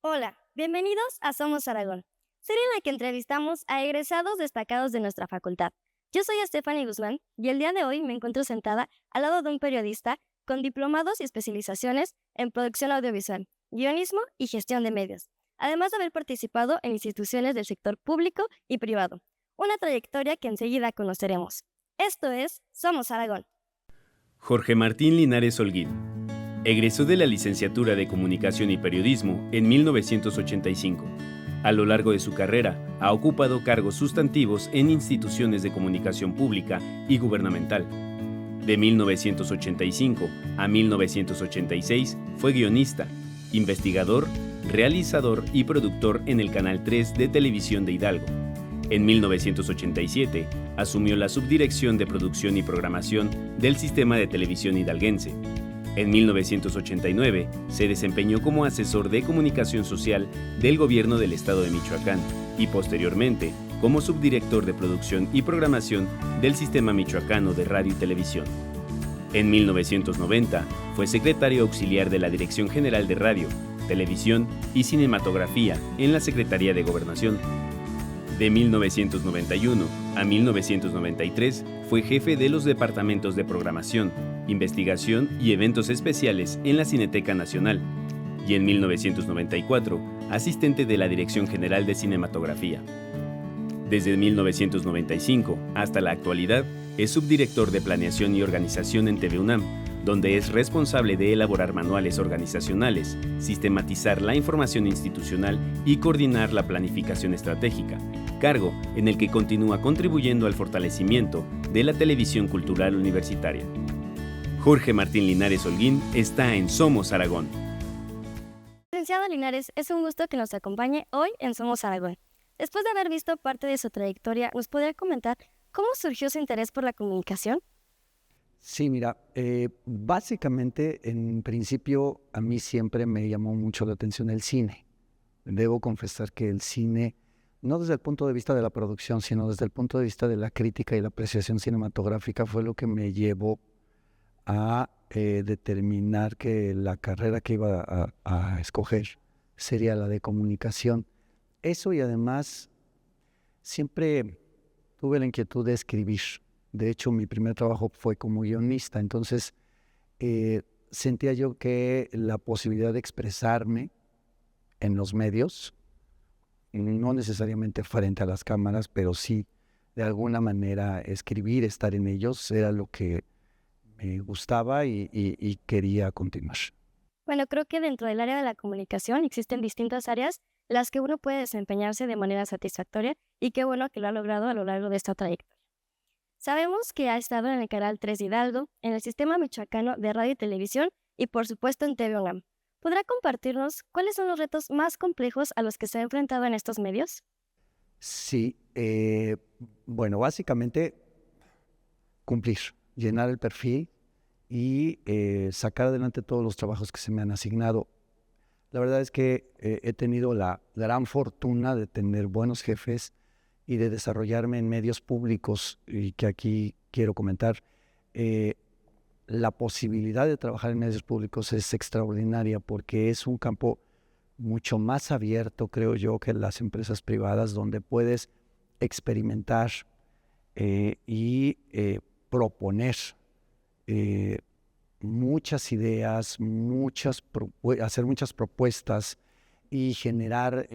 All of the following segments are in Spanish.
Hola, bienvenidos a Somos Aragón, serie en la que entrevistamos a egresados destacados de nuestra facultad. Yo soy Stephanie Guzmán y el día de hoy me encuentro sentada al lado de un periodista con diplomados y especializaciones en producción audiovisual, guionismo y gestión de medios, además de haber participado en instituciones del sector público y privado, una trayectoria que enseguida conoceremos. Esto es Somos Aragón. Jorge Martín Linares Holguín. Egresó de la licenciatura de Comunicación y Periodismo en 1985. A lo largo de su carrera, ha ocupado cargos sustantivos en instituciones de comunicación pública y gubernamental. De 1985 a 1986 fue guionista, investigador, realizador y productor en el Canal 3 de Televisión de Hidalgo. En 1987 asumió la subdirección de producción y programación del Sistema de Televisión Hidalguense. En 1989 se desempeñó como asesor de comunicación social del gobierno del estado de Michoacán y posteriormente como subdirector de producción y programación del Sistema Michoacano de Radio y Televisión. En 1990 fue secretario auxiliar de la Dirección General de Radio, Televisión y Cinematografía en la Secretaría de Gobernación. De 1991 a 1993 fue jefe de los departamentos de programación, investigación y eventos especiales en la Cineteca Nacional, y en 1994 asistente de la Dirección General de Cinematografía. Desde 1995 hasta la actualidad es subdirector de Planeación y Organización en TV UNAM, donde es responsable de elaborar manuales organizacionales, sistematizar la información institucional y coordinar la planificación estratégica, cargo en el que continúa contribuyendo al fortalecimiento de la televisión cultural universitaria. Jorge Martín Linares Holguín está en Somos Aragón. Licenciado Linares, es un gusto que nos acompañe hoy en Somos Aragón. Después de haber visto parte de su trayectoria, ¿nos podría comentar cómo surgió su interés por la comunicación? Sí, mira, básicamente, en principio, a mí siempre me llamó mucho la atención el cine. Debo confesar que el cine, no desde el punto de vista de la producción, sino desde el punto de vista de la crítica y la apreciación cinematográfica, fue lo que me llevó a determinar que la carrera que iba a escoger sería la de comunicación. Eso y además, siempre tuve la inquietud de escribir. De hecho, mi primer trabajo fue como guionista, entonces sentía yo que la posibilidad de expresarme en los medios, no necesariamente frente a las cámaras, pero sí de alguna manera escribir, estar en ellos, era lo que me gustaba y quería continuar. Bueno, creo que dentro del área de la comunicación existen distintas áreas las que uno puede desempeñarse de manera satisfactoria y qué bueno que lo ha logrado a lo largo de esta trayectoria. Sabemos que ha estado en el Canal 3 de Hidalgo, en el Sistema Michoacano de Radio y Televisión y por supuesto en TV UNAM. ¿Podrá compartirnos cuáles son los retos más complejos a los que se ha enfrentado en estos medios? Sí, bueno, básicamente cumplir, llenar el perfil y sacar adelante todos los trabajos que se me han asignado. La verdad es que he tenido la gran fortuna de tener buenos jefes y de desarrollarme en medios públicos, y que aquí quiero comentar. eh, la posibilidad de trabajar en medios públicos es extraordinaria porque es un campo mucho más abierto, creo yo, que las empresas privadas, donde puedes experimentar y proponer eh, muchas ideas, hacer muchas propuestas y generar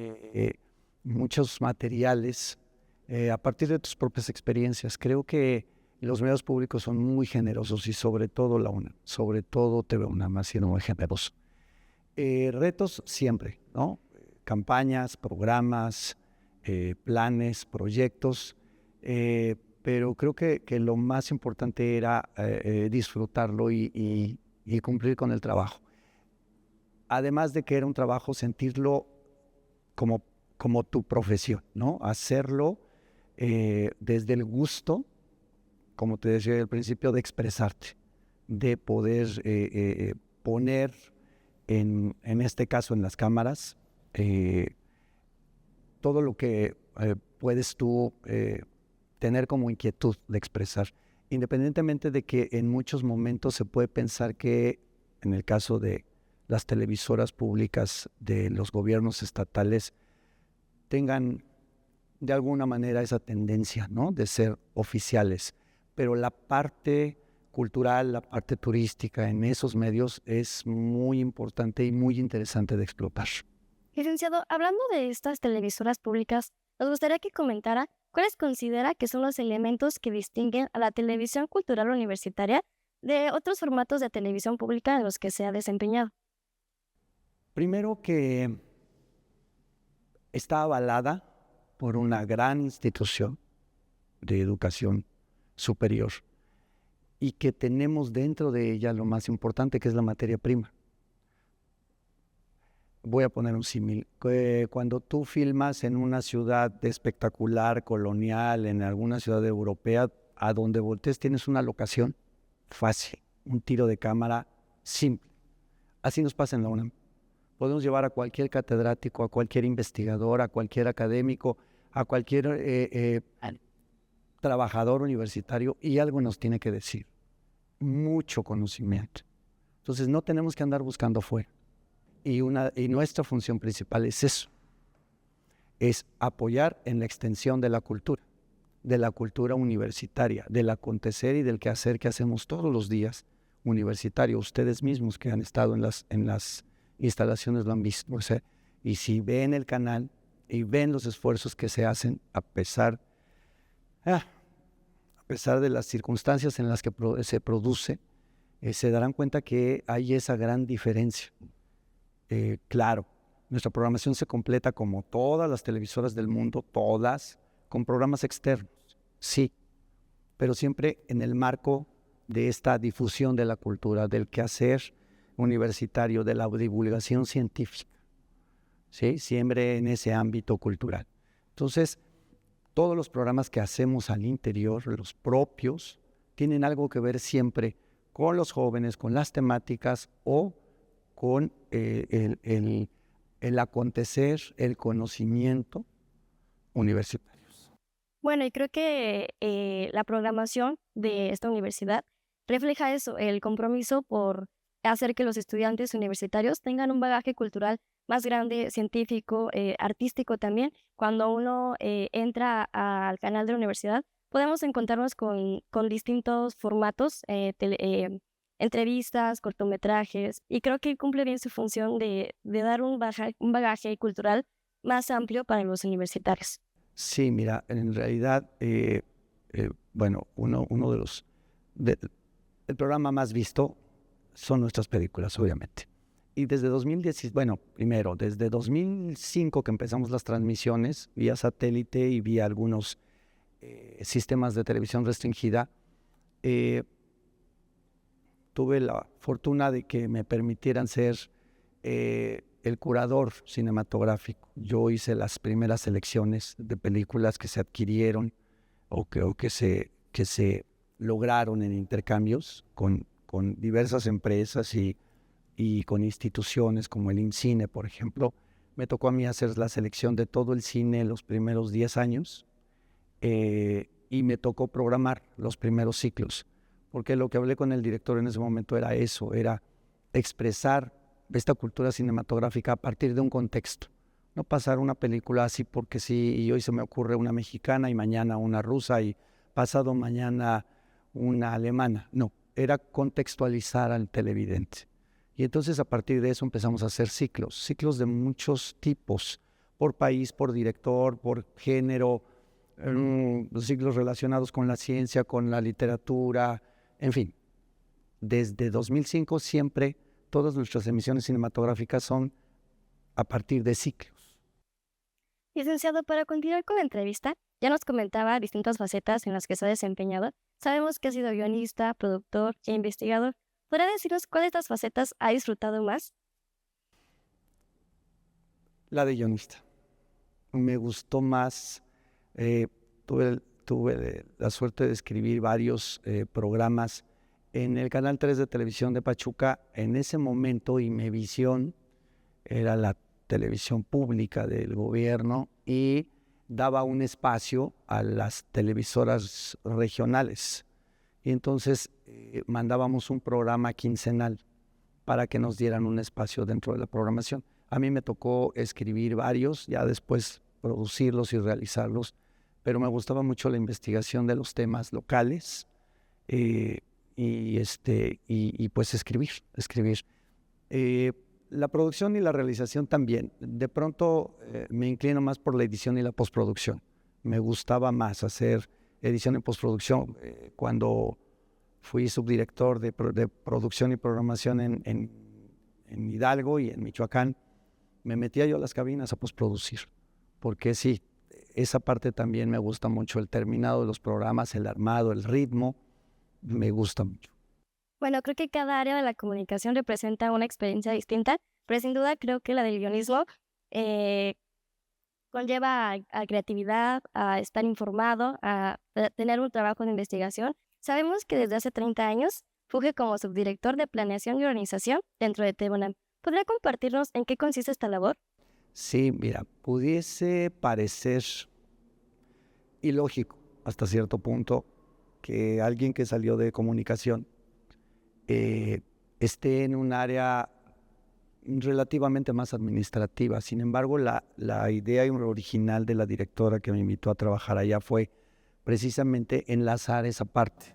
muchos materiales a partir de tus propias experiencias. Creo que los medios públicos son muy generosos y sobre todo la UNAM, sobre todo TV UNAM ha sido muy generoso. Retos siempre, ¿no? Campañas, programas, planes, proyectos, pero creo que lo más importante era disfrutarlo y cumplir con el trabajo. Además de que era un trabajo, sentirlo como tu profesión, ¿no? Hacerlo desde el gusto, como te decía al principio, de expresarte, de poder poner en este caso en las cámaras todo lo que puedes tú tener como inquietud de expresar, independientemente de que en muchos momentos se puede pensar que, en el caso de las televisoras públicas de los gobiernos estatales tengan de alguna manera esa tendencia, ¿no?, de ser oficiales. Pero la parte cultural, la parte turística en esos medios es muy importante y muy interesante de explotar. Licenciado, hablando de estas televisoras públicas, nos gustaría que comentara cuáles considera que son los elementos que distinguen a la televisión cultural universitaria de otros formatos de televisión pública en los que se ha desempeñado. Primero, que está avalada por una gran institución de educación superior y que tenemos dentro de ella lo más importante, que es la materia prima. Voy a poner un símil. Cuando tú filmas en una ciudad espectacular, colonial, en alguna ciudad europea, a donde voltees tienes una locación fácil, un tiro de cámara simple. Así nos pasa en la UNAM. Podemos llevar a cualquier catedrático, a cualquier investigador, a cualquier académico, a cualquier trabajador universitario, y algo nos tiene que decir. Mucho conocimiento. Entonces no tenemos que andar buscando fuera. Y nuestra función principal es eso. Es apoyar en la extensión de la cultura universitaria, del acontecer y del quehacer que hacemos todos los días universitario. Ustedes mismos que han estado en las instalaciones lo han visto. O sea, y si ven el canal y ven los esfuerzos que se hacen a pesar de las circunstancias en las que se produce, se darán cuenta que hay esa gran diferencia. Claro, nuestra programación se completa como todas las televisoras del mundo, todas, con programas externos, sí, pero siempre en el marco de esta difusión de la cultura, del quehacer universitario, de la divulgación científica, ¿sí? Siempre en ese ámbito cultural. Entonces, todos los programas que hacemos al interior, los propios, tienen algo que ver siempre con los jóvenes, con las temáticas o con el acontecer, el conocimiento universitarios. Bueno, y creo que la programación de esta universidad refleja eso, el compromiso por hacer que los estudiantes universitarios tengan un bagaje cultural más grande, científico, artístico también. Cuando uno entra al canal de la universidad, podemos encontrarnos con distintos formatos, entrevistas, cortometrajes, y creo que cumple bien su función de dar un bagaje cultural más amplio para los universitarios. Sí, mira, en realidad, bueno, uno de los... el programa más visto son nuestras películas, obviamente. Y desde 2010, bueno, primero, desde 2005 que empezamos las transmisiones vía satélite y vía algunos sistemas de televisión restringida, tuve la fortuna de que me permitieran ser el curador cinematográfico. Yo hice las primeras selecciones de películas que se adquirieron o que se lograron en intercambios con diversas empresas y con instituciones como el IMCINE, por ejemplo. Me tocó a mí hacer la selección de todo el cine los primeros 10 años y me tocó programar los primeros ciclos, porque lo que hablé con el director en ese momento era eso, era expresar esta cultura cinematográfica a partir de un contexto. No pasar una película así porque sí, y hoy se me ocurre una mexicana y mañana una rusa y pasado mañana una alemana. No, era contextualizar al televidente. Y entonces a partir de eso empezamos a hacer ciclos de muchos tipos, por país, por director, por género, ciclos relacionados con la ciencia, con la literatura, en fin. Desde 2005 siempre todas nuestras emisiones cinematográficas son a partir de ciclos. Licenciado, para continuar con la entrevista, ya nos comentaba distintas facetas en las que se ha desempeñado. Sabemos que ha sido guionista, productor e investigador. ¿Podría decirnos cuál de estas facetas ha disfrutado más? La de guionista. Me gustó más. Tuve la suerte de escribir varios programas en el Canal 3 de Televisión de Pachuca. En ese momento, Imevisión era la televisión pública del gobierno y daba un espacio a las televisoras regionales. Y entonces mandábamos un programa quincenal para que nos dieran un espacio dentro de la programación. A mí me tocó escribir varios, ya después producirlos y realizarlos, pero me gustaba mucho la investigación de los temas locales y pues escribir. La producción y la realización también. De pronto me inclino más por la edición y la postproducción. Me gustaba más hacer edición y postproducción. Cuando fui subdirector de producción y programación en Hidalgo y en Michoacán, me metía yo a las cabinas a postproducir, porque sí, esa parte también me gusta mucho, el terminado de los programas, el armado, el ritmo, me gusta mucho. Bueno, creo que cada área de la comunicación representa una experiencia distinta, pero sin duda creo que la del guionismo eh, conlleva a creatividad, a estar informado, a tener un trabajo de investigación. Sabemos que desde hace 30 años funge como subdirector de planeación y organización dentro de TV UNAM. ¿Podría compartirnos en qué consiste esta labor? Sí, mira, pudiese parecer ilógico hasta cierto punto que alguien que salió de comunicación esté en un área relativamente más administrativa. Sin embargo, la idea original de la directora que me invitó a trabajar allá fue precisamente enlazar esa parte.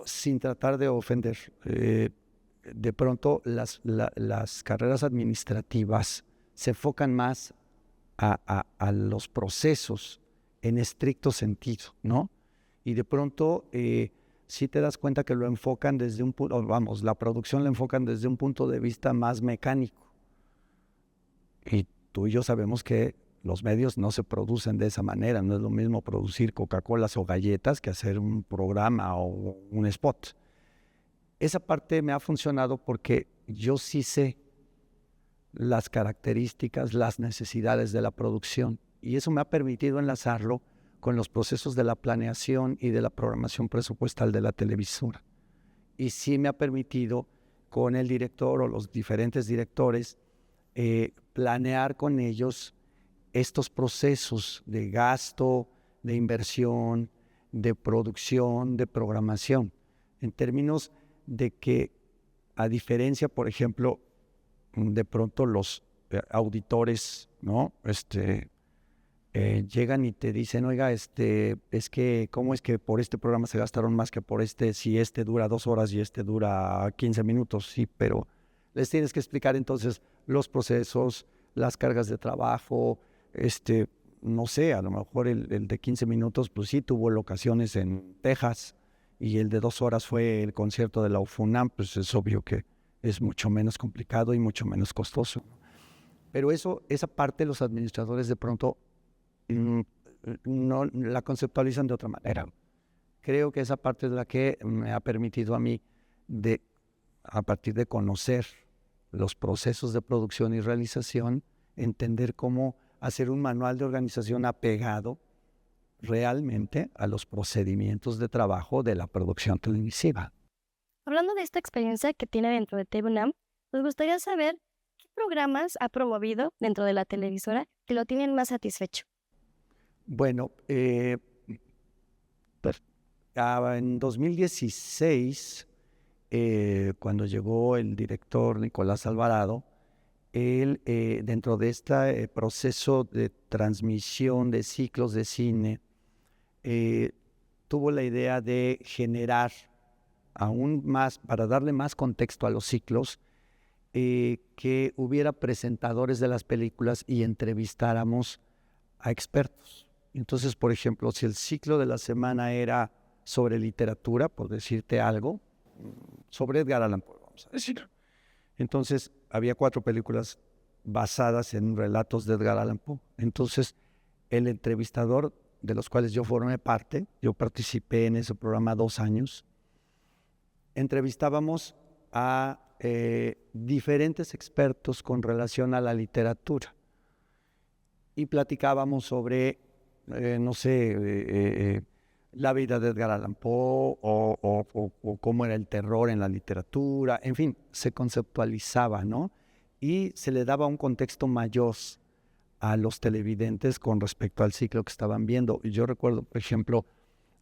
Sin tratar de ofender, de pronto las carreras administrativas se enfocan más a los procesos en estricto sentido, ¿no? Y de pronto sí te das cuenta que lo enfocan desde un punto, la producción la enfocan desde un punto de vista más mecánico. Y tú y yo sabemos que los medios no se producen de esa manera. No es lo mismo producir Coca-Colas o galletas que hacer un programa o un spot. Esa parte me ha funcionado porque yo sí sé las características, las necesidades de la producción. Y eso me ha permitido enlazarlo con los procesos de la planeación y de la programación presupuestal de la televisora. Y sí me ha permitido con el director o los diferentes directores planear con ellos estos procesos de gasto, de inversión, de producción, de programación, en términos de que, a diferencia, por ejemplo, de pronto los auditores, ¿no? Llegan y te dicen, oiga, es que, ¿cómo es que por este programa se gastaron más que por este, si este dura 2 horas y este dura 15 minutos? Sí, pero les tienes que explicar entonces los procesos, las cargas de trabajo, no sé, a lo mejor el de 15 minutos, pues sí tuvo locaciones en Texas y el de 2 horas fue el concierto de la UFUNAM, pues es obvio que es mucho menos complicado y mucho menos costoso. Pero esa parte los administradores de pronto no la conceptualizan de otra manera. Creo que esa parte es la que me ha permitido a mí, a partir de conocer los procesos de producción y realización, entender cómo hacer un manual de organización apegado realmente a los procedimientos de trabajo de la producción televisiva. Hablando de esta experiencia que tiene dentro de TV UNAM, nos gustaría saber qué programas ha promovido dentro de la televisora que lo tienen más satisfecho. Bueno, en 2016, cuando llegó el director Nicolás Alvarado, él, dentro de este proceso de transmisión de ciclos de cine, tuvo la idea de generar aún más, para darle más contexto a los ciclos, que hubiera presentadores de las películas y entrevistáramos a expertos. Entonces, por ejemplo, si el ciclo de la semana era sobre literatura, por decirte algo, sobre Edgar Allan Poe, vamos a decir. Entonces, había 4 películas basadas en relatos de Edgar Allan Poe. Entonces, el entrevistador, de los cuales yo formé parte, yo participé en ese programa 2 años, entrevistábamos a diferentes expertos con relación a la literatura y platicábamos sobre, no sé, la vida de Edgar Allan Poe o cómo era el terror en la literatura, en fin, se conceptualizaba, ¿no? Y se le daba un contexto mayor a los televidentes con respecto al ciclo que estaban viendo. Y yo recuerdo, por ejemplo,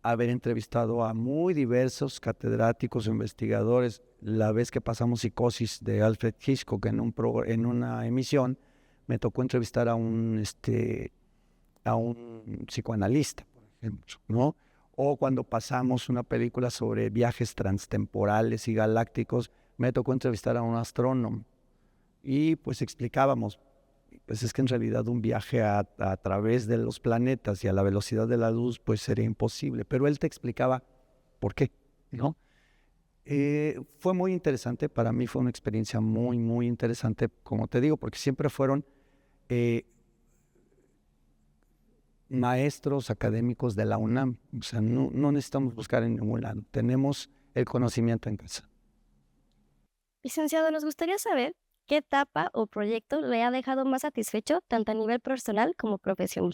haber entrevistado a muy diversos catedráticos o investigadores. La vez que pasamos Psicosis de Alfred Hitchcock en una emisión, me tocó entrevistar a un psicoanalista, por ejemplo, ¿no? O cuando pasamos una película sobre viajes transtemporales y galácticos, me tocó entrevistar a un astrónomo y pues explicábamos, pues es que en realidad un viaje a través de los planetas y a la velocidad de la luz pues sería imposible, pero él te explicaba por qué, ¿no? Fue muy interesante, para mí fue una experiencia muy, muy interesante, como te digo, porque siempre fueron maestros académicos de la UNAM, o sea, no necesitamos buscar en ningún lado, tenemos el conocimiento en casa. Licenciado, nos gustaría saber qué etapa o proyecto le ha dejado más satisfecho tanto a nivel personal como profesional.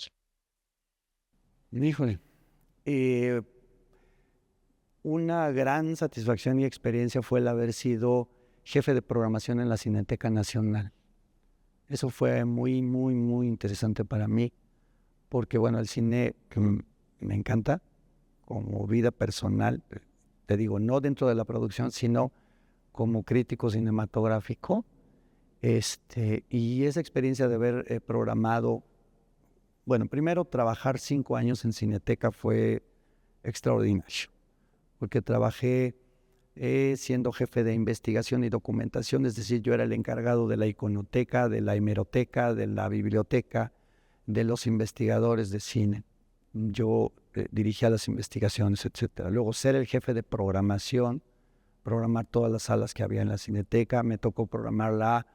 Híjole, una gran satisfacción y experiencia fue el haber sido jefe de programación en la Cineteca Nacional. Eso fue muy, muy, muy interesante para mí, porque bueno, el cine me encanta como vida personal, te digo, no dentro de la producción, sino como crítico cinematográfico. Y esa experiencia de haber programado, bueno, primero trabajar 5 años en Cineteca fue extraordinario, porque trabajé siendo jefe de investigación y documentación, es decir, yo era el encargado de la iconoteca, de la hemeroteca, de la biblioteca, de los investigadores de cine. Yo dirigía las investigaciones, etcétera. Luego ser el jefe de programación, programar todas las salas que había en la Cineteca, me tocó programar la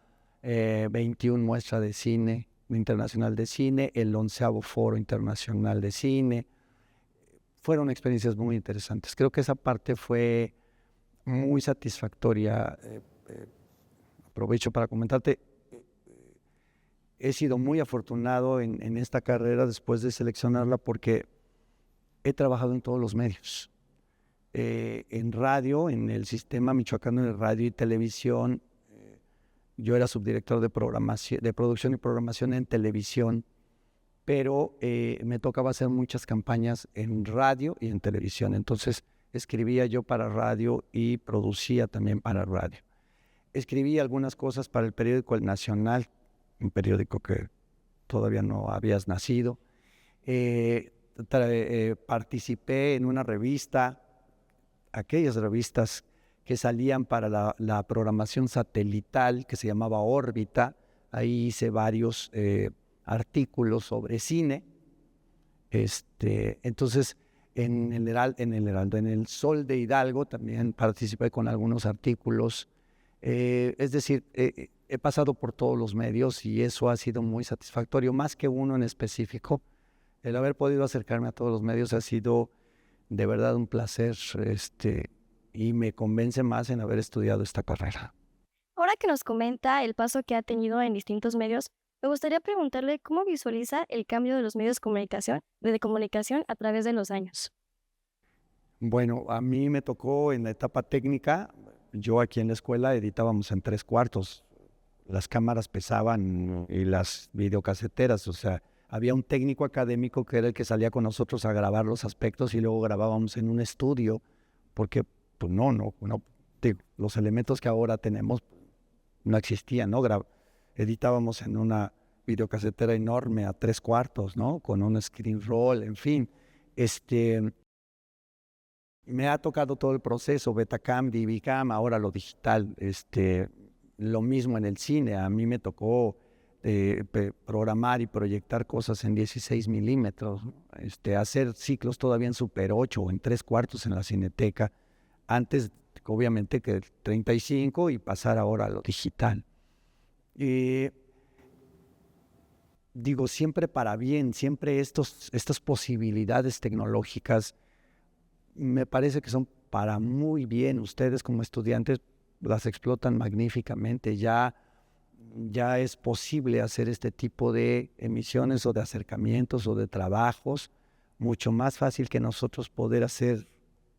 21 muestra de cine internacional de cine, el 11º foro internacional de cine. Fueron experiencias muy interesantes. Creo que esa parte fue muy satisfactoria. Aprovecho para comentarte, he sido muy afortunado en esta carrera después de seleccionarla porque he trabajado en todos los medios. En radio, en el sistema michoacano de radio y televisión, yo era subdirector de producción y programación en televisión, pero me tocaba hacer muchas campañas en radio y en televisión. Entonces escribía yo para radio y producía también para radio. Escribí algunas cosas para el periódico El Nacional, un periódico que todavía no habías nacido. Participé en una revista, aquellas revistas que salían para la programación satelital que se llamaba Órbita. Ahí hice varios artículos sobre cine. Entonces, en el Sol de Hidalgo también participé con algunos artículos. Es decir, he pasado por todos los medios y eso ha sido muy satisfactorio, más que uno en específico. El haber podido acercarme a todos los medios ha sido de verdad un placer, y me convence más en haber estudiado esta carrera. Ahora que nos comenta el paso que ha tenido en distintos medios, me gustaría preguntarle cómo visualiza el cambio de los medios de comunicación a través de los años. Bueno, a mí me tocó en la etapa técnica. Yo aquí en la escuela editábamos en 3/4. Las cámaras pesaban y las videocaseteras, o sea, había un técnico académico que era el que salía con nosotros a grabar los aspectos y luego grabábamos en un estudio, porque pues los elementos que ahora tenemos no existían, ¿no? Editábamos en una videocasetera enorme a 3/4, ¿no? Con un screen roll, en fin. Me ha tocado todo el proceso, Betacam, DVCam, ahora lo digital, lo mismo en el cine. A mí me tocó programar y proyectar cosas en 16 milímetros, hacer ciclos todavía en Super 8 o en 3/4 en la Cineteca, antes obviamente que el 35 y pasar ahora a lo digital. Digo, siempre para bien, siempre estas posibilidades tecnológicas me parece que son para muy bien. Ustedes como estudiantes las explotan magníficamente. Ya es posible hacer este tipo de emisiones o de acercamientos o de trabajos mucho más fácil que nosotros poder hacer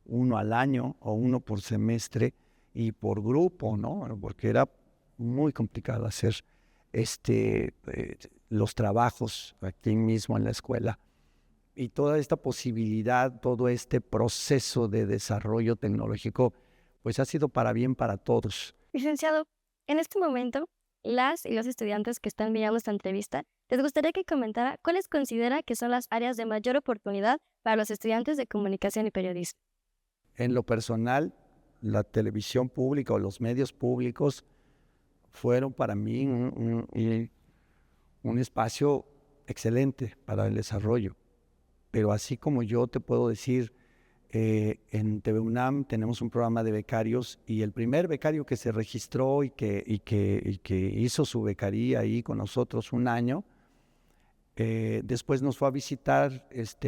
uno al año o uno por semestre y por grupo, ¿no? Porque era muy complicado hacer los trabajos aquí mismo en la escuela. y toda esta posibilidad, todo este proceso de desarrollo tecnológico, pues ha sido para bien para todos. Licenciado, en este momento, las y los estudiantes que están mirando esta entrevista, les gustaría que comentara cuáles considera que son las áreas de mayor oportunidad para los estudiantes de comunicación y periodismo. En lo personal, la televisión pública o los medios públicos fueron para mí un espacio excelente para el desarrollo. Pero así como yo te puedo decir, en TV UNAM tenemos un programa de becarios y el primer becario que se registró y que hizo su becaría ahí con nosotros un año, después nos fue a visitar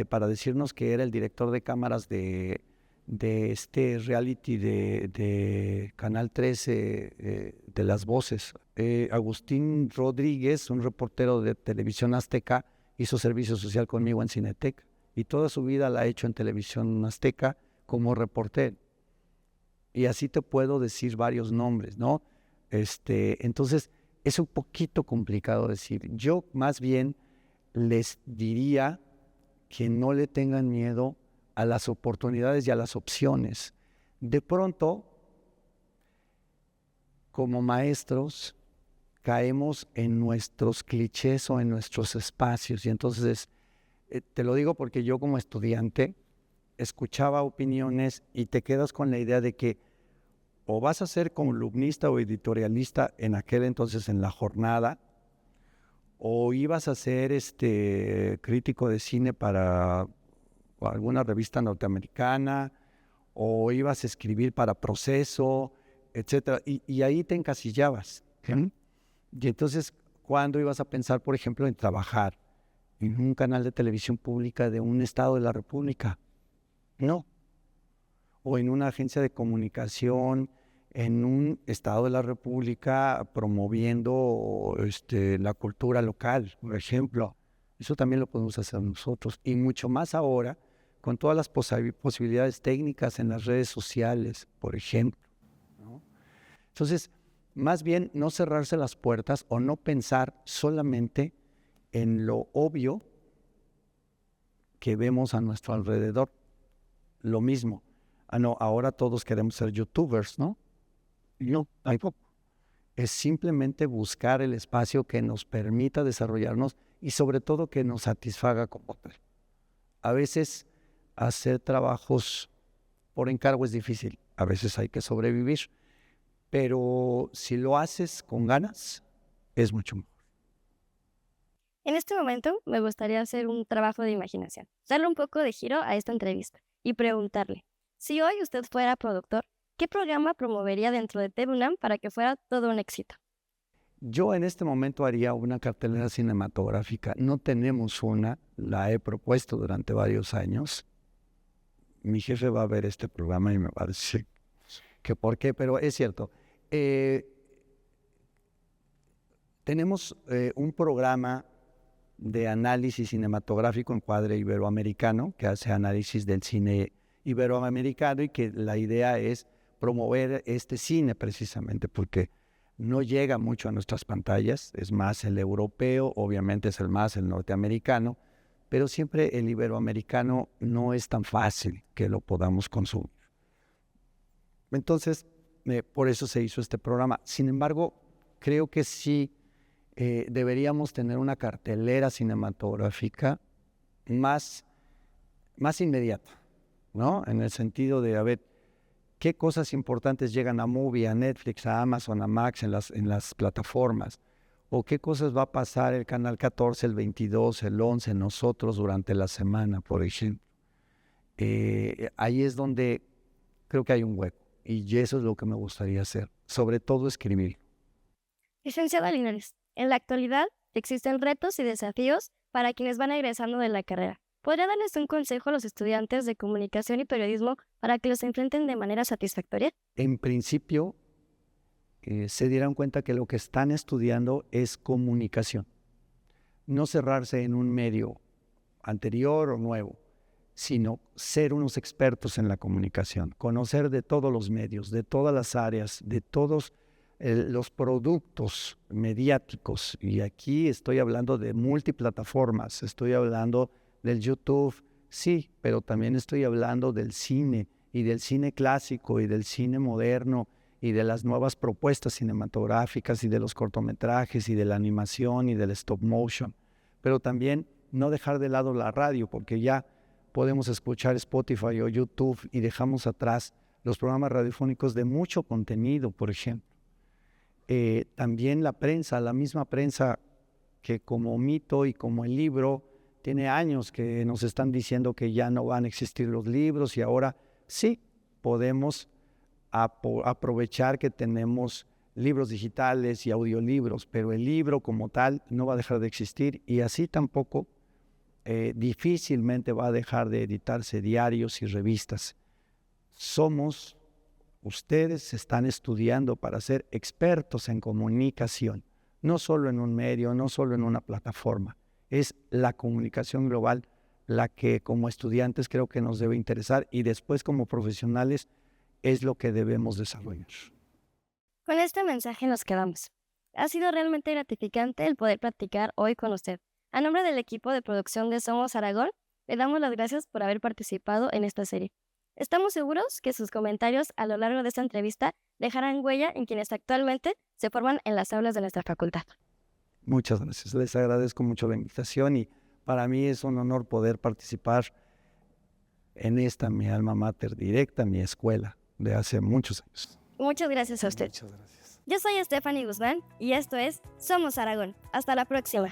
para decirnos que era el director de cámaras de este reality de Canal 13 de Las Voces. Agustín Rodríguez, un reportero de Televisión Azteca, hizo servicio social conmigo en Cinetec y toda su vida la ha hecho en Televisión Azteca como reportero. Y así te puedo decir varios nombres, ¿no? Entonces, es un poquito complicado decir. Yo más bien les diría que no le tengan miedo a las oportunidades y a las opciones. De pronto, como maestros, caemos en nuestros clichés o en nuestros espacios. Y entonces, te lo digo porque yo como estudiante escuchaba opiniones y te quedas con la idea de que o vas a ser columnista o editorialista en aquel entonces en La Jornada, o ibas a ser crítico de cine para alguna revista norteamericana, o ibas a escribir para Proceso, etcétera, y ahí te encasillabas. ¿Sí? Y entonces, ¿cuándo ibas a pensar, por ejemplo, en trabajar en un canal de televisión pública de un estado de la República? No. O en una agencia de comunicación en un estado de la República promoviendo la cultura local, por ejemplo. Eso también lo podemos hacer nosotros. Y mucho más ahora, con todas las posibilidades técnicas en las redes sociales, por ejemplo, ¿no? Entonces, más bien no cerrarse las puertas o no pensar solamente en lo obvio que vemos a nuestro alrededor. Lo mismo. No, ahora todos queremos ser youtubers, ¿no? No, tampoco. Es simplemente buscar el espacio que nos permita desarrollarnos y sobre todo que nos satisfaga como tal. A veces hacer trabajos por encargo es difícil, a veces hay que sobrevivir, pero si lo haces con ganas, es mucho mejor. En este momento me gustaría hacer un trabajo de imaginación, darle un poco de giro a esta entrevista y preguntarle, si hoy usted fuera productor, ¿qué programa promovería dentro de TV UNAM para que fuera todo un éxito? Yo en este momento haría una cartelera cinematográfica. No tenemos una, la he propuesto durante varios años. Mi jefe va a ver este programa y me va a decir que por qué, pero es cierto. Tenemos un programa de análisis cinematográfico en Encuadre Iberoamericano que hace análisis del cine iberoamericano y que la idea es promover este cine precisamente porque no llega mucho a nuestras pantallas, es más el europeo, obviamente es el norteamericano, pero siempre el iberoamericano no es tan fácil que lo podamos consumir. Entonces, por eso se hizo este programa. Sin embargo, creo que sí deberíamos tener una cartelera cinematográfica más inmediata, ¿no? En el sentido de, a ver, ¿qué cosas importantes llegan a Movie, a Netflix, a Amazon, a Max en las plataformas? ¿O qué cosas va a pasar el Canal 14, el 22, el 11, nosotros durante la semana, por ejemplo? Ahí es donde creo que hay un hueco. Y eso es lo que me gustaría hacer, sobre todo escribir. Licenciada Linares, en la actualidad existen retos y desafíos para quienes van egresando de la carrera. ¿Podría darles un consejo a los estudiantes de comunicación y periodismo para que los enfrenten de manera satisfactoria? En principio, se dieran cuenta que lo que están estudiando es comunicación. No cerrarse en un medio anterior o nuevo, sino ser unos expertos en la comunicación, conocer de todos los medios, de todas las áreas, de todos los productos mediáticos. Y aquí estoy hablando de multiplataformas, estoy hablando del YouTube, sí, pero también estoy hablando del cine y del cine clásico y del cine moderno y de las nuevas propuestas cinematográficas y de los cortometrajes y de la animación y del stop motion. Pero también no dejar de lado la radio, porque ya podemos escuchar Spotify o YouTube y dejamos atrás los programas radiofónicos de mucho contenido, por ejemplo. También la prensa, la misma prensa que como mito y como el libro, tiene años que nos están diciendo que ya no van a existir los libros y ahora sí podemos aprovechar que tenemos libros digitales y audiolibros, pero el libro como tal no va a dejar de existir y así tampoco difícilmente va a dejar de editarse diarios y revistas. Ustedes están estudiando para ser expertos en comunicación, no solo en un medio, no solo en una plataforma. Es la comunicación global la que como estudiantes creo que nos debe interesar y después como profesionales es lo que debemos desarrollar. Con este mensaje nos quedamos. Ha sido realmente gratificante el poder platicar hoy con usted. A nombre del equipo de producción de Somos Aragón, le damos las gracias por haber participado en esta serie. Estamos seguros que sus comentarios a lo largo de esta entrevista dejarán huella en quienes actualmente se forman en las aulas de nuestra facultad. Muchas gracias. Les agradezco mucho la invitación y para mí es un honor poder participar en esta, mi alma mater directa, mi escuela de hace muchos años. Muchas gracias a usted. Muchas gracias. Yo soy Stephanie Guzmán y esto es Somos Aragón. Hasta la próxima.